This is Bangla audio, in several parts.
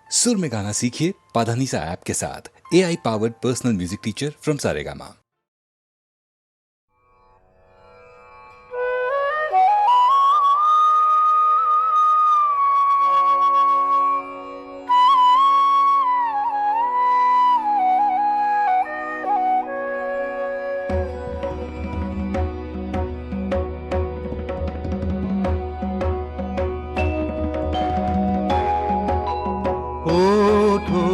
सुर में गाना सीखिए पाधानीसा ऐप के साथ। AI powered personal music teacher from Saregama. ওঠো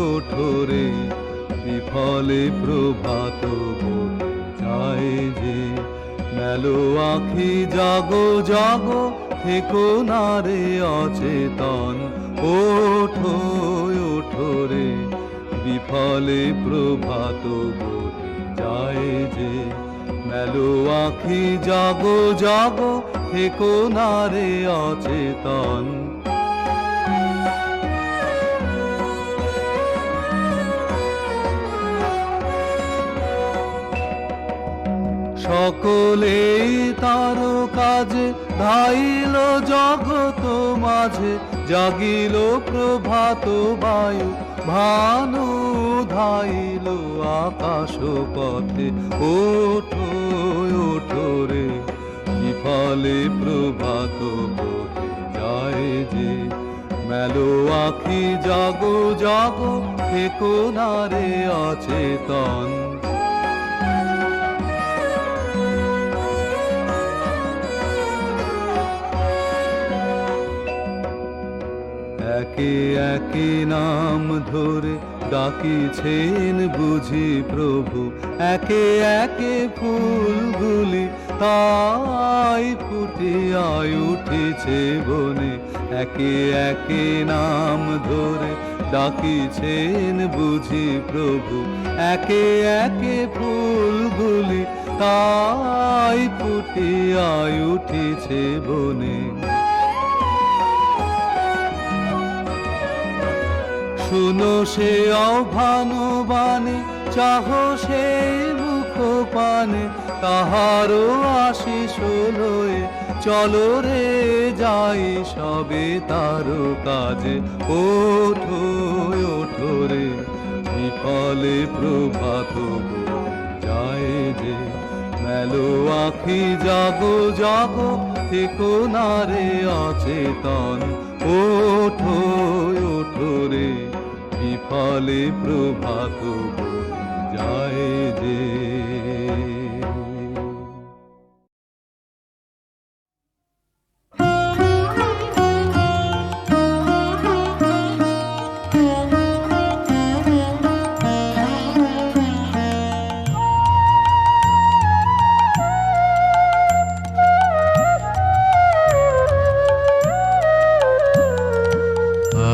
ওঠো রে বিফলে প্রভাত যায় যে, মেলো আখি জাগো জাগো থেকো না রে অচেতন। ওঠো ওঠো রে বিফলে প্রভাত যায় যে, মেলো আখি জাগো জাগো থেকো না রে অচেতন। সকলেই তার কাজে ধাইল জগত মাঝে, জাগিল প্রভাত বায়ু ভানু ধাইল আকাশ পথে। ওঠো ওঠো রে বিফলে প্রভাত যায় যে, মেলো আখি জাগো জাগো থেকো না রে অচেতন। একে একে নাম ধরে ডাকিছেন বুঝি প্রভু, একে একে ফুলগুলি তাই ফুটিয়ায় উঠেছে বনে। একে একে নাম ধরে ডাকিছেন বুঝি প্রভু, একে একে ফুলগুলি তাই ফুটিয়ায় উঠেছে বনে। শুনো সে আহ্বান বাণী, চাহ সে মুখ পানে, তাহারও আশিস লয়ে চলো রে যাই সবে তার কাজে। ওঠো ওঠো রে বিফলে প্রভাত যায় যে, মেলো আখি জাগো জাগো থেকো না রে অচেতন। ওঠো ওঠো রে বিফলে প্রভাত যায় যে।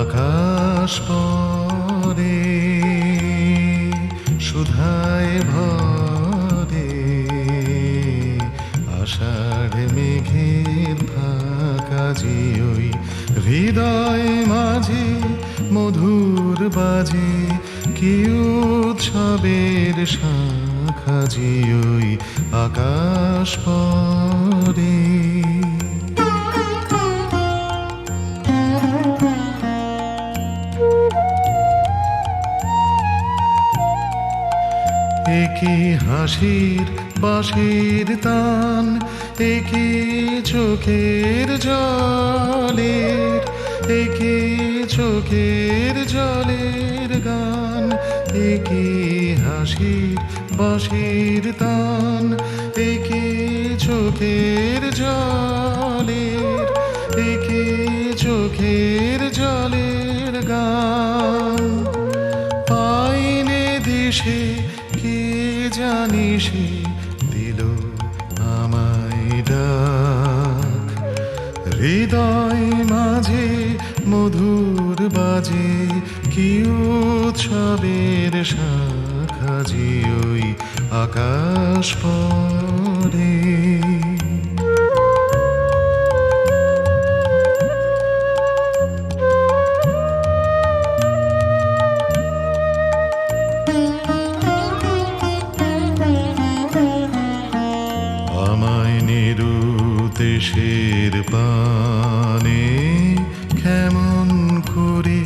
আকাশ পরে সুধায় ভরে, আষাঢ় মেঘের ফাঁকা জিওই হৃদয় মাঝে মধুর বাজে, কি উৎসবের শাখা জিওই আকাশ পরে। একি হাসির বাঁশির তান, একি চোখের জলের, একি চোখের জলের গান, একি হাসির বাঁশির তান, একি চোখের জলের, একি চোখের জলের গান। পাইনে দিশে কে জানি সে দিল আমায় ডাক, হৃদয় মাঝে মধুর বাজে, কি উৎসবের শাখা জিওই আকাশ পরে। আমায় নিরুদ্দেশের পানে কেমন করে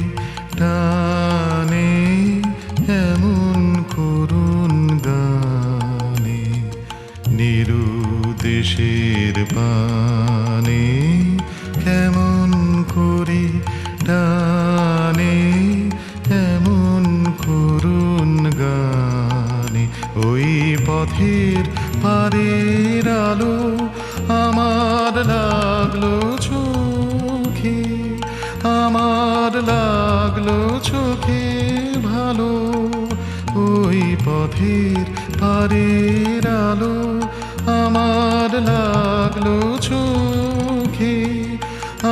পথের পারের আলো আমার লাগলো চোখে, আমার লাগলো চোখে ভালো। ওই পথের পারের আলো আমার লাগলো চোখে,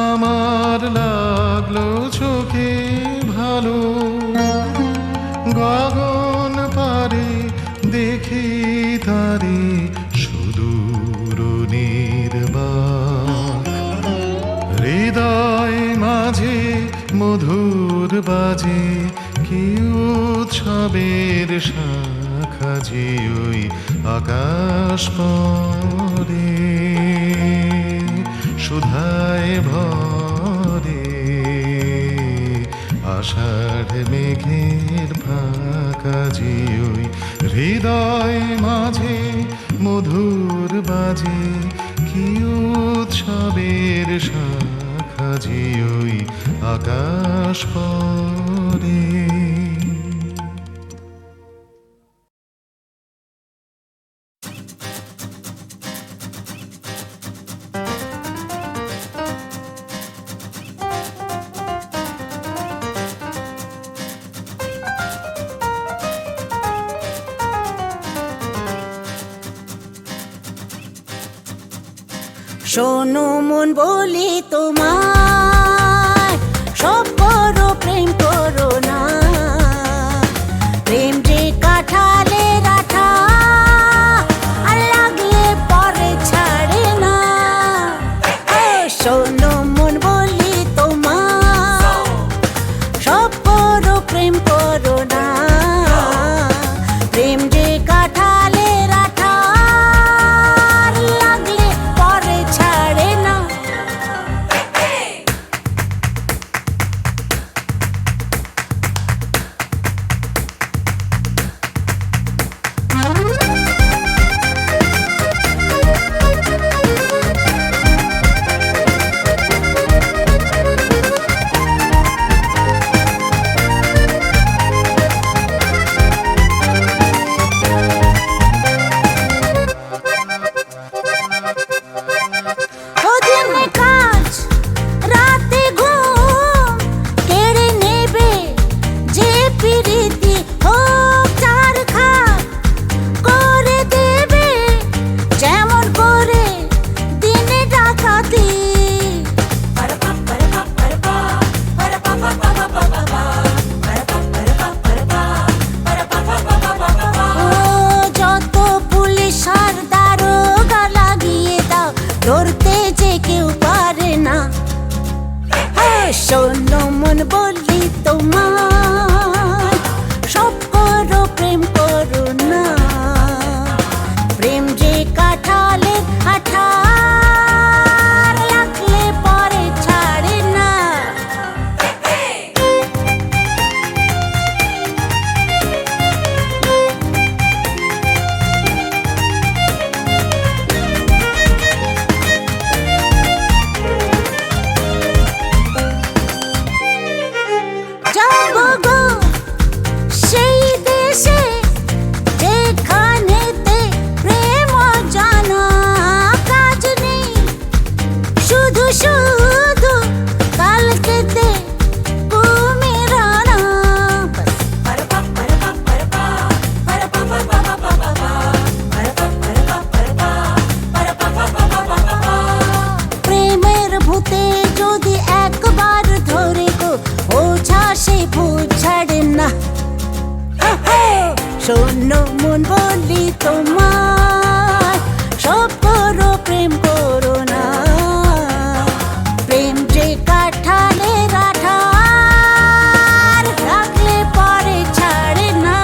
আমার লাগলো চোখে ভালো। গগন পারে দেখি তারে সুদূর নির্বাক, হৃদয় মাঝে মধুর বাজে কি উৎসবের শাখা যে ওই আকাশ পরে সুধায় ভরে। আষাঢ় মেঘের ফাঁকা যে ওই হৃদয় মাঝে মধুর বাজে কি উৎসবের শাখা যে ওই আকাশ পরে। শোনো মন বলি তোমায়, সব করো প্রেম করো না। প্রেম যে কাঁঠালের আঠা, আর লাগলে পরে ছাড়ে না। শোনো মন বলি তোমায়, সব করো প্রেম করো না। প্রেম যে কাঁঠালের আঠা, আর লাগলে পরে ছাড়ে না। দিনে কাজ রাতে ঘুম কেড়ে নেবে যে প্রীতি, হোক চার খাপ করে দেবে যেমন করে দিনে ডাকাতি। যত পুলিশ আর দারোগা লাগিয়ে দাও, ধরতে যে কেউ পারে না। শোনো মন বলি তোমায়, সব করো প্রেম করো না। প্রেম যে কাঁঠালের আঠা, আর লাগলে পরে ছাড়ে না। যাবো গো সেই দেশে যেখানেতে প্রেম জানা কাজ নেই, শুধু শুধু কালকেতে কুমিরানা। প্রেমের ভূতে যদি একবার ধরে গো, ওঝা সে ভূত ছাড়ে না। শোনো মন বলি তোমায়, সব করো প্রেম করো না। প্রেম যে কাঁঠালের আঠা, আর লাগলে পরে ছাড়ে না।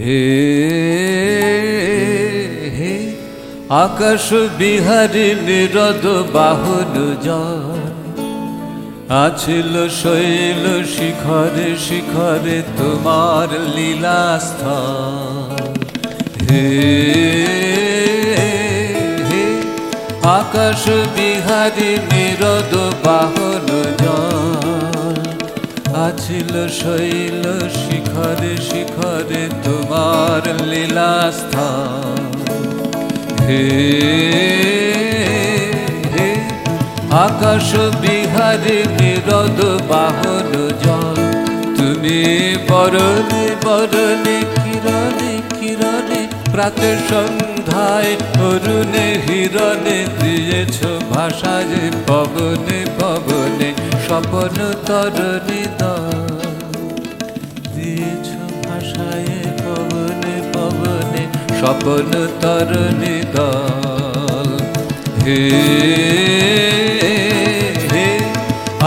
হে হে আকাশ বিহারী নিরদ বাহন জল আছিল শৈল শিখরে শিখরে তোমার লীলাস্থল হে হে আকাশ বিহারী নিরদ বাহন জল আছিল শৈল শিখরে শিখরে তোমার লীলাস্থল হে হে আকাশ বিহারী নিরদ বাহন জল তুমি বরণে বরণে কিরণে কিরণে প্রাতে সন্ধ্যায় অরুণে হিরণে দিয়েছ ভাষা যে পবনে পবনে স্বপন তরণী দল দিয়েছ ভাষায় পবনে পবনে স্বপন তরণী দল হে হে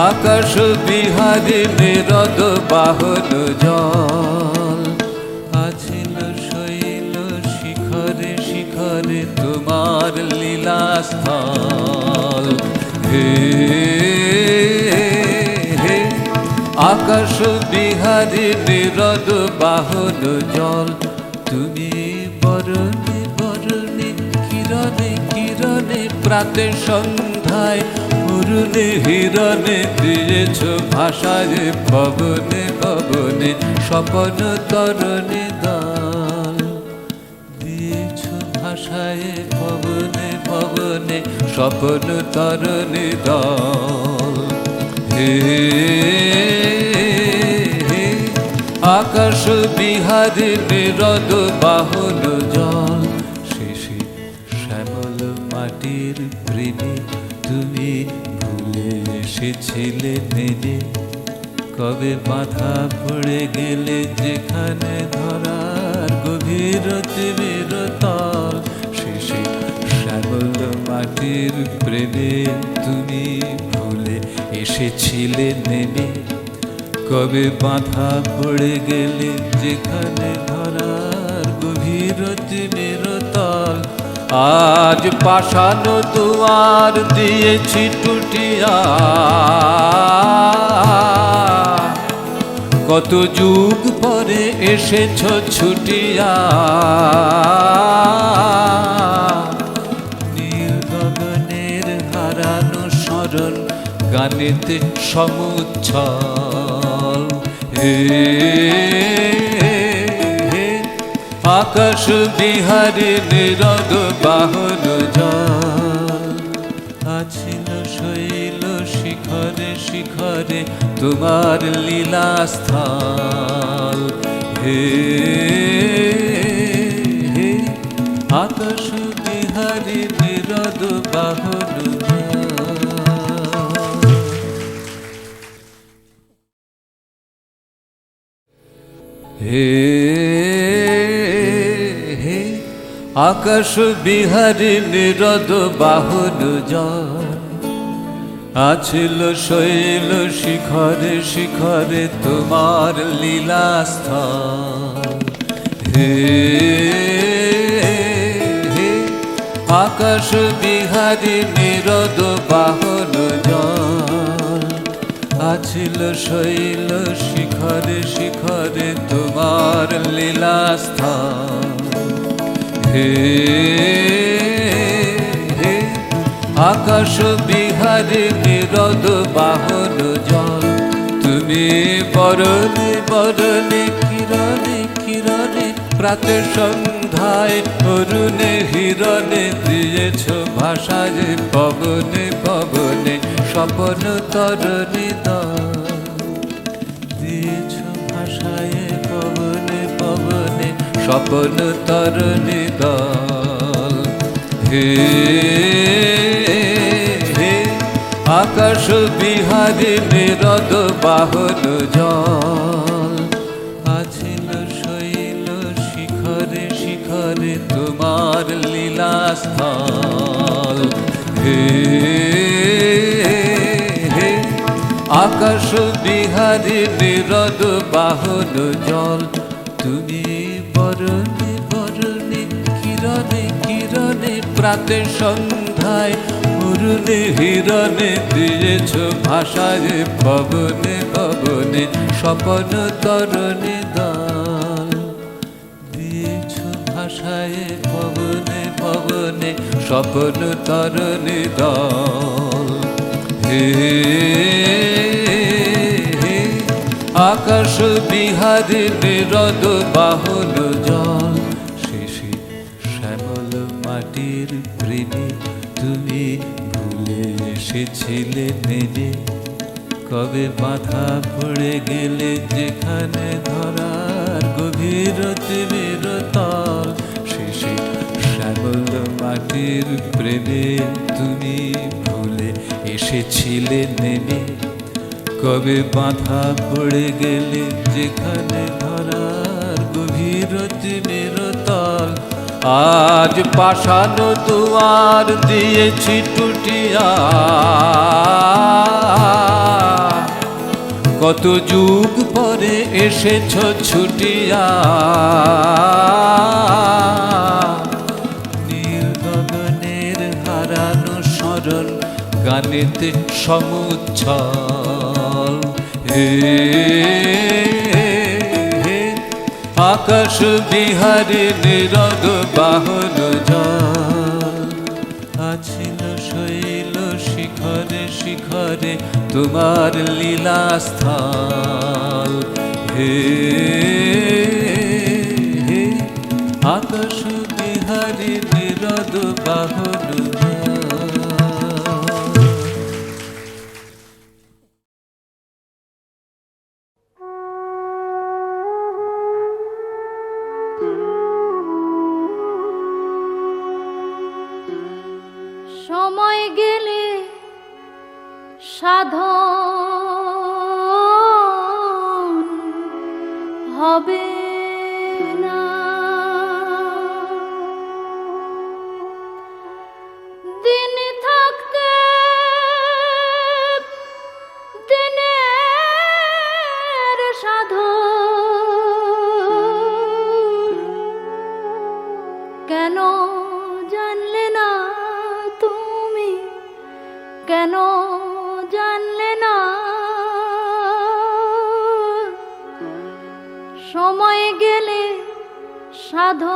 আকাশ বিহারী নিরদ বাহন জল আছিল শৈল শিখরে শিখরে তোমার লীলাস্থল হে হে আকাশ বিহারী নিরদ বাহন জল তুমি বরণে বরণে কিরণে কিরণে প্রাতে সন্ধ্যায় অরুণে হিরণে দিয়েছ ভাষা যে পবনে পবনে স্বপন তরণী দল দিয়েছ ভাষায় পবনে পবনে স্বপন তরণী দল হে হে আকাশ বিহারী নিরদ বাহন জল শেষে শ্যামল মাটির প্রেমে তুমি ভুলে এসেছিলে নেমে কবে বাধা পড়ে গেলে যেখানে ধরার গভীর তিমির তল শেষে শ্যামল মাটির প্রেমে তুমি ভুলে এসেছিলে নেমে কবে বাধা পড়ে গেলে যেখানে ধরার গভীর তিমির তল আজ পাষাণ দুয়ার দিয়েছি টুটিয়া কত যুগ পরে এসেছ ছুটিয়া নীল গগনের হারানো স্মরণ গানেতে সমুচ্ছল হে হে আকাশ বিহারী নিরদ বাহন জল আছিল শৈল শিখরে শিখরে তোমার লীলাস্থল হে হে আকাশ বিহারী নিরদ বাহন হে হে আকাশ বিহারী নিরদ বাহন জল আছিল শৈল শিখরে শিখরে তোমার লীলাস্থল হে হে আকাশ বিহারী নিরদ বাহন জল আছিল শৈল শিখরে শিখরে তোমার লীলাস্থল হে হে আকাশ বিহারী নিরদ বাহন জল তুমি বরণে বরণে কিরণে কিরণে প্রাতে সন্ধ্যায় অরুণে হিরণে দিয়েছ ভাষা যে পবনে পবনে স্বপন তরণী দল দিয়েছ ভাষায় পবনে পবনে স্বপন তরণী দল হে হে আকাশ বিহারী নিরদ বাহন জল আছিল শৈল শিখরে শিখরে তোমার লীলাস্থল হে হে আকাশ বিহারী নিরদ বাহন জল তুমি বর বরণে বরণে কিরণে কিরণে প্রাতে সন্ধ্যায় অরুণে হিরণে দিয়েছ ভাষায় পবনে পবনে স্বপন তরণে দল দিয়েছ ভাষায় পবনে পবনে স্বপন তরণে দল হে হে আকাশ বিহারে নিরদ বাহন জল শেষে শ্যামল মাটির প্রেমে তুমি ভুলে এসেছিলে নেমে কবে বাধা পড়ে গেলে যেখানে ধরার গভীর তিমির তল শেষে শ্যামল মাটির প্রেমে তুমি ভুলে এসেছিলে নেমে কবে বাধা পড়ে গেলে যেখানে ধরার গভীর তিমির তল আজ পাষাণ দুয়ার দিয়েছি টুটিয়া কত যুগ পরে এসেছ ছুটিয়া নীল গগনের হারানো স্মরণ গানেতে সমুচ্ছল হে হে আকাশ বিহারে নিরদ বাহন জল আছিল শৈল শিখরে শিখরে তোমার লীলাস্থল হে হে আকাশ বিহারে নিরদ বাহন জল। সময় গেলে সাধন হবে না, দিন থাকতে দিনের সাধন কেন জানলে না তুমি, কেন জানলে না সময় গেলে সাধন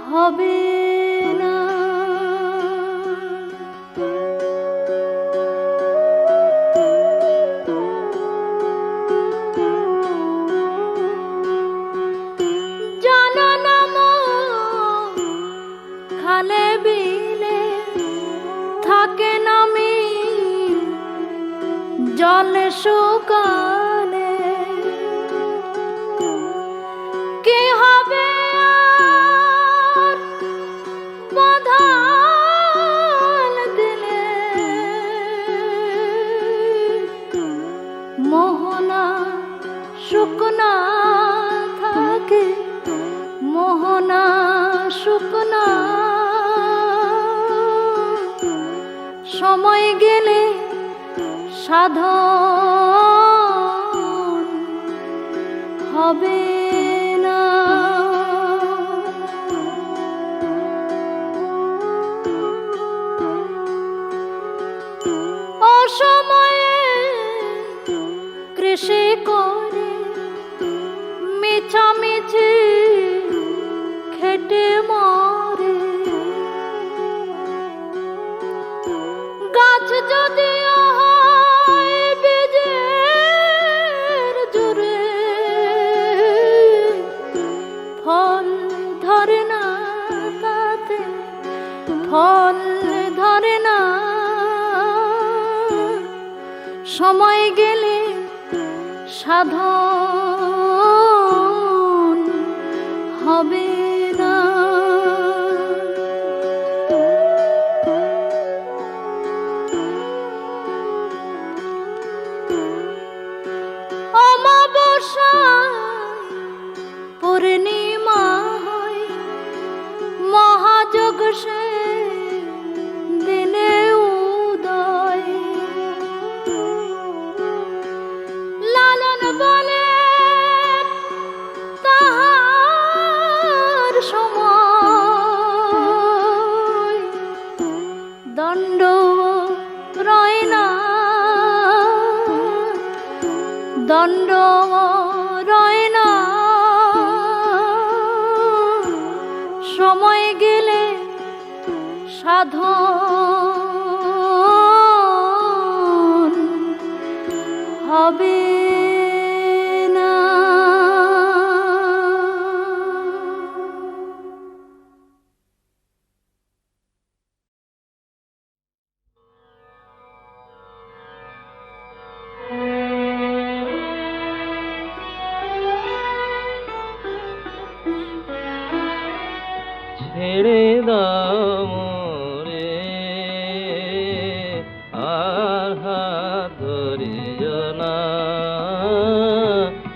হবে না। জানো না মন খালে বিলে থাকে না মিল জলে শুকালে, কি হবে আর বাঁধাল দিলে, মোহনা শুকনা থাকে, মোহনা শুকনা সময় গেলে সাধন হবে না। অসময়ে কৃষি করে মিছামিছি খেটে মরে, গাছ যদি হয় বীজের জুড়ে, ফল ধরে না তাতে, ফল ধরে না সময় গেলে সাধন হবে না। অমাবস্যায় পূর্ণিমা হয়, মহাযোগ সে দিনে উদয়, লালন বলে সাধন হবে না। ছেড়ে দাও মোরে আর হাত ধরিও না,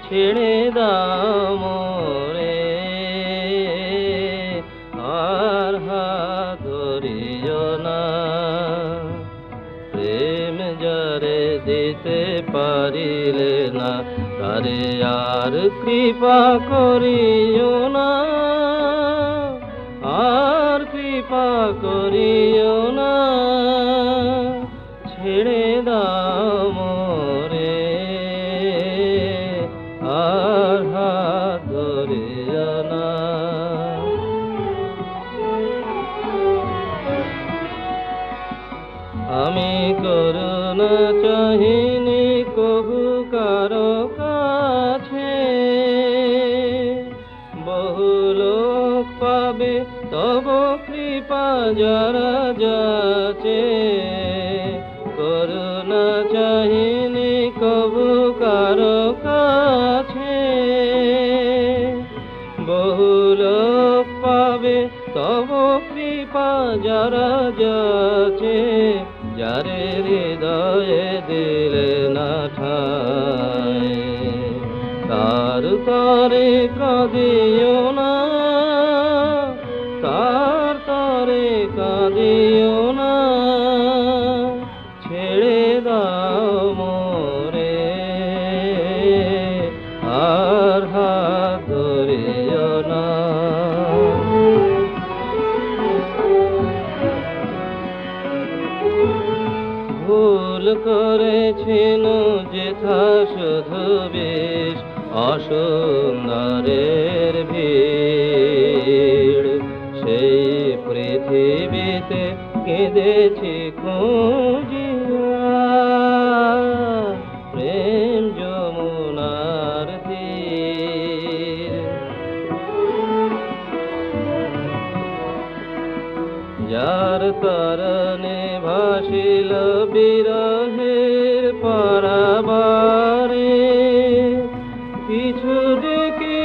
ছেড়ে দাও মোরে আর হাত ধরিও না। প্রেম যারে দিতে পারিলে না, তারে আর কৃপা করিও না, আর কৃপা করিও না। ছেড়ে দাও মোরে আর হাত ধরিও না। আমি করুণা চাহিনি কবু কারো কাছে, বহু লোক পাবে তব কৃপা যারা যাচে। করুণা চাহিনি কবু কারো কাছে, বহু লোক পাবে তব কৃপা যারা যাচে। যারে হৃদয়ে দিলে না ঠাঁই, তার তরে কাঁদিও না, তার তরে কাঁদিও না। ছেড়ে দাও মোরে আর হাত ধরিও না। ভুল করেছেন যেথা শুধু বেশ অসুন্দরের ভিড়, সেই পৃথিবীতে কেঁদেছি খুঁজিয়া প্রেম যমুনার তীর। যার কারণে ভাসিল বিরহের পারাবারে, কিছু দেখি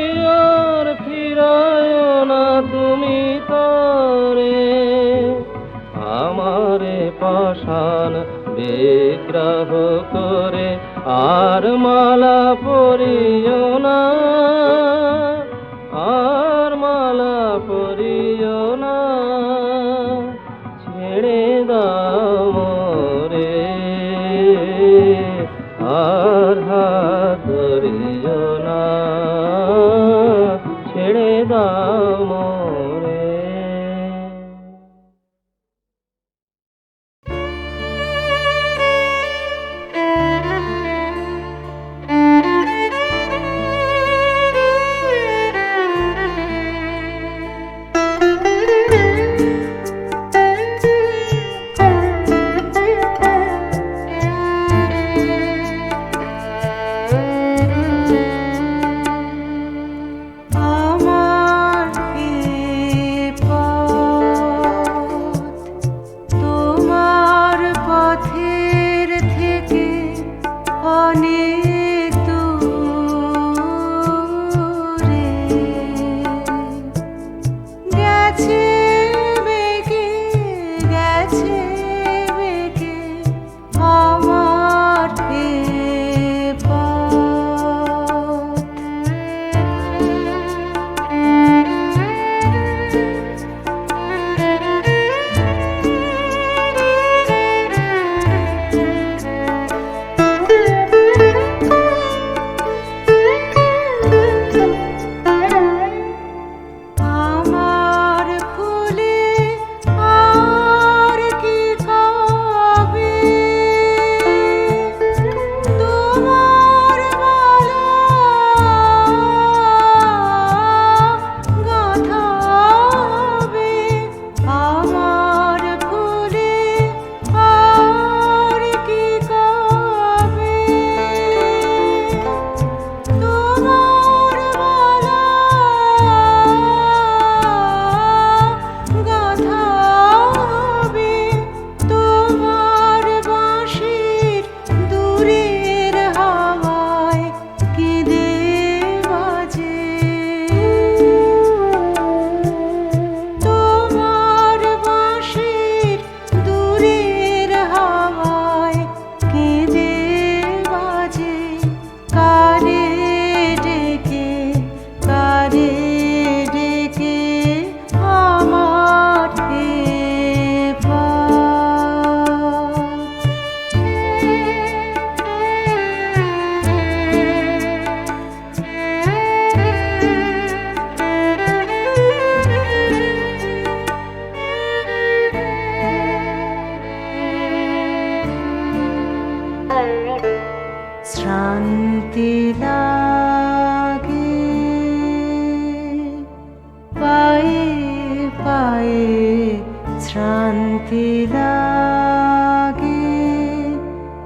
আর ফিরায় না তুমি তরে। আমারে পাষাণ বিগ্রহ করে আর মালা পরিও না, আর মালা পরিও না। ছেড়ে দাও মোরে আর হাত ধরিও না, ছেড়ে দাও মোরে। আমার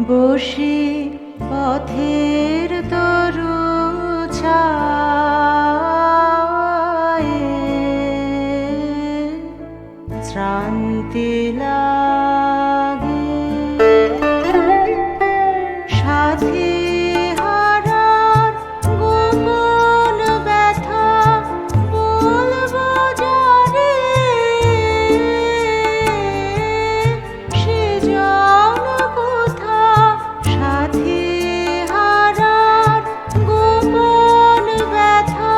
বসে পথের তরু ছায়ে শ্রান্তি লাগে সাথী হারার গোপন ব্যথা বলবো যারে সে জন কোথা সাথী হারার গোপন ব্যথা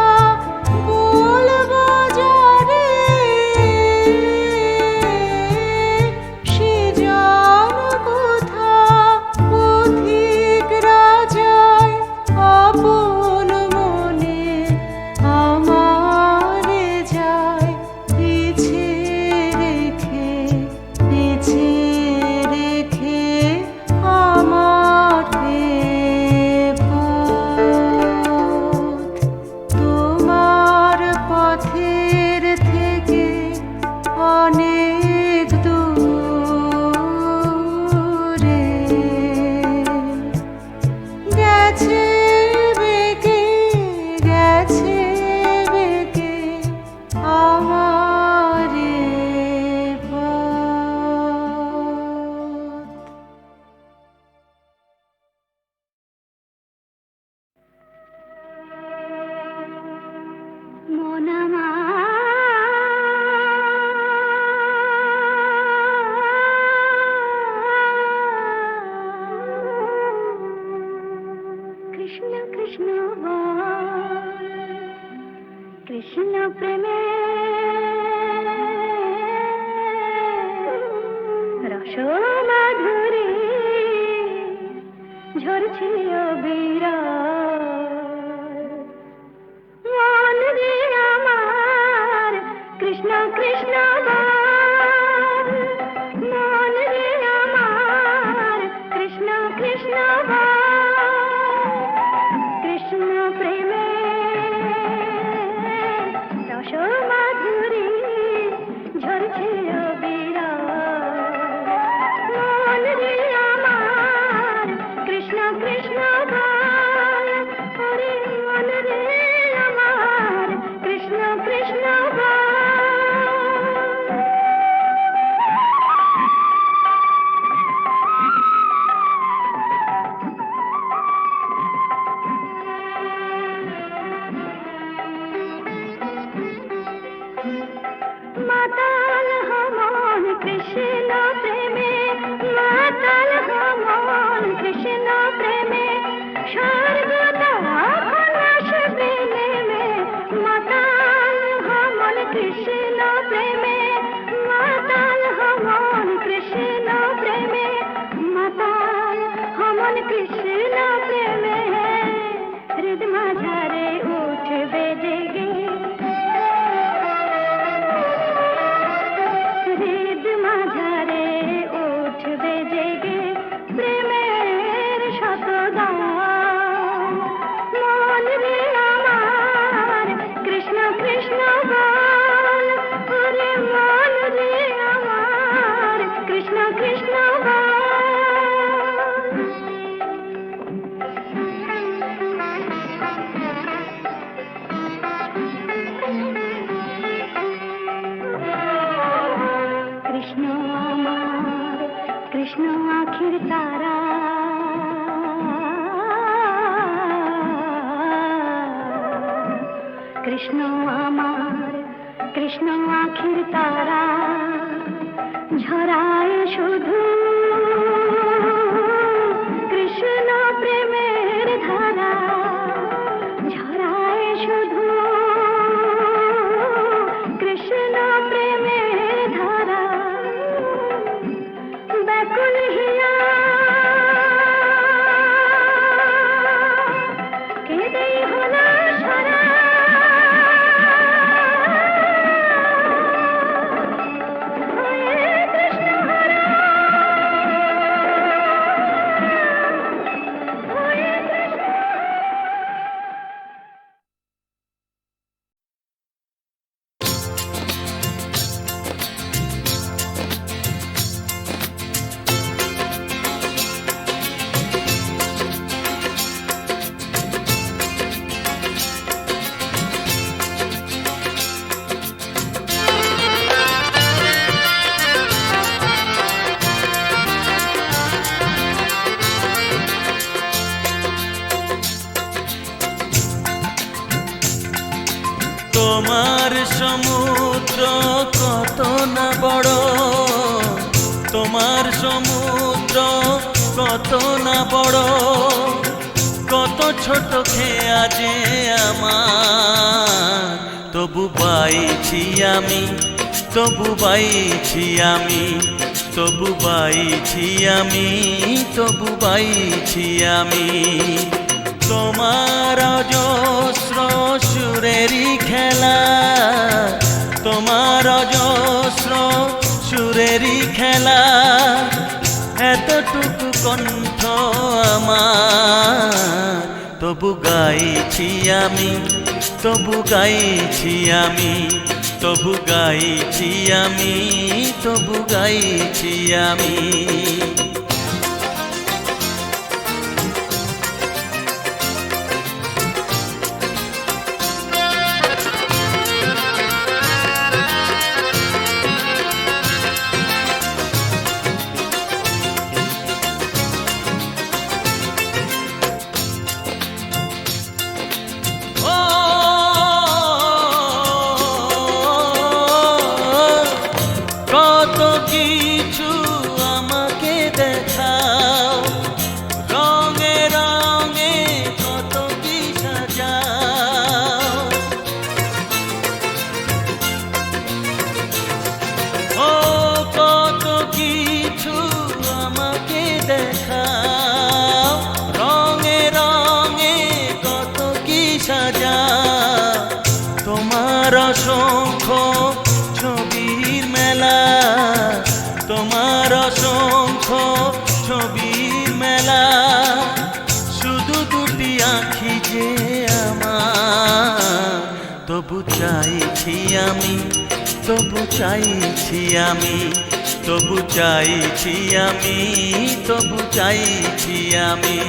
বলবো যারে সে জন কোথা পথিক রাজায় আপন মনে আমারে যায় পিছে রেখে আমার পথ তোমার পথের থেকে অনেক দূরে গেছে বেঁকে আমার পথ। মন কৃষ্ণ কৃষ্ণ কৃষ্ণ প্রেমে রস মাধুরী ঝরছে অবিরাম মন রে আমার কৃষ্ণ কৃষ্ণ বল মন রে আমার কৃষ্ণ কৃষ্ণ বল কৃষ্ণ প্রেমে রস মাধুরী ঝরছে অবিরাম মন রে আমার কৃষ্ণ কৃষ্ণ বল হরে মন রে আমার কৃষ্ণ কৃষ্ণ বল মাতাল হমন কৃষ্ণ প্রেমে মাতাল হমন কৃষ্ণ প্রেমে স্বর্গ তখন আসবে নেমে মাতাল হমন কৃষ্ণ প্রেমে মাতাল হমন কৃষ্ণ প্রেমে মাতাল হমন কৃষ্ণ প্রেমে হৃদ মাঝারে উঠবে জেগে হৃদ মাঝারে উঠবে জেগে প্রেমের শতগান মন রে আমার কৃষ্ণ কৃষ্ণ বল হরে মন রে আমার কৃষ্ণ কৃষ্ণ বল কৃষ্ণ আমার কৃষ্ণ আখির তারা কৃষ্ণ আমার কৃষ্ণ আখির তারা ঝরায় শুধু কৃষ্ণ প্রেমের ধারা ঝরায় শুধু কৃষ্ণ প্রেমের ধারা ব্যাকুল হিয়া কেঁদেই হলো সারা হয়ে কৃষ্ণ হরা তোমার সমুদ্র কত না বড়, তোমার সমুদ্র কত না বড়, কত ছোট খেয়া যে আমার, তবু বাইছি আমি, তবু বাইছি আমি, তবু বাইছি আমি, তবু বাইছি আমি। তোমার অজস্র সুরেরই খেলা, তোমার অজস্র সুরেরই খেলা, এতটুকু কণ্ঠ আমার, তবু গাইছি আমি, তবু গাইছি আমি, তবু গাইছি আমি, তবু গাইছি আমি। কত কিছু আমাকে দেখাও, রঙে রঙে কত কি সাজাও, ও কত কিছু আমাকে দেখাও, রঙে রঙে কত কি সাজাও। তোমার অসংখ্য ছবির মেলা, তোমার অসংখ্য ছবির মেলা, শুধু দুটি আঁখি যে আমার, তবু চাইছি আমি, তবু চাইছি আমি, তবু চাইছি আমি, তবু চাইছি আমি।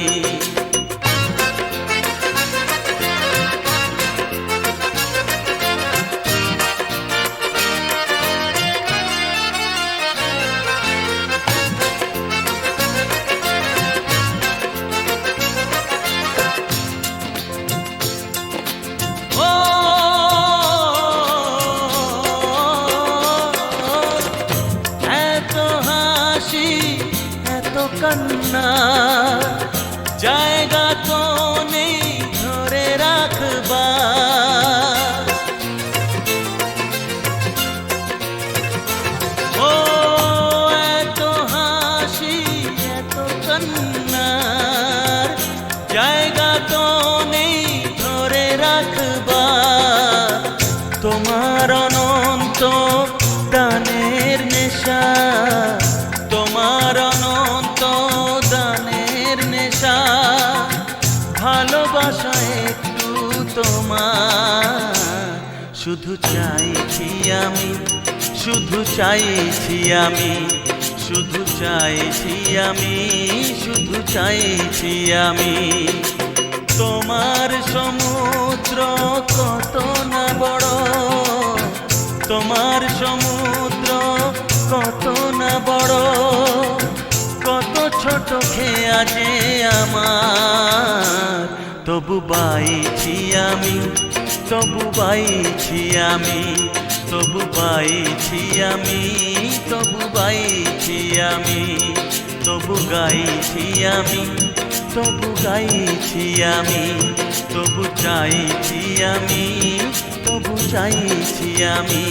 এত হাসি এত কান্না, জায়গা তো নেই ধরে রাখবার, ও এত হাসি এত কান্নার, জায়গা তো নেই ধরে রাখবার। তোমার অনন্ত দানের নেশা, তোমার অনন্ত দানের নেশা, ভালোবাসা একটু তোমার, শুধু চাইছি আমি, শুধু চাইছি আমি, শুধু চাইছি আমি, শুধু চাইছি আমি। তোমার সমুদ্র কত না বড়, তোমার সমুদ্র কত না বড়, কত ছোট খেয়া যে আমার, তবু বাইছি আমি, তবু বাইছি আমি, তবু বাইছি আমি, তবু বাইছি আমি, তবু গাইছি আমি, তবু গাইছি আমি, তবু চাইছি আমি, তবু চাইছি আমি।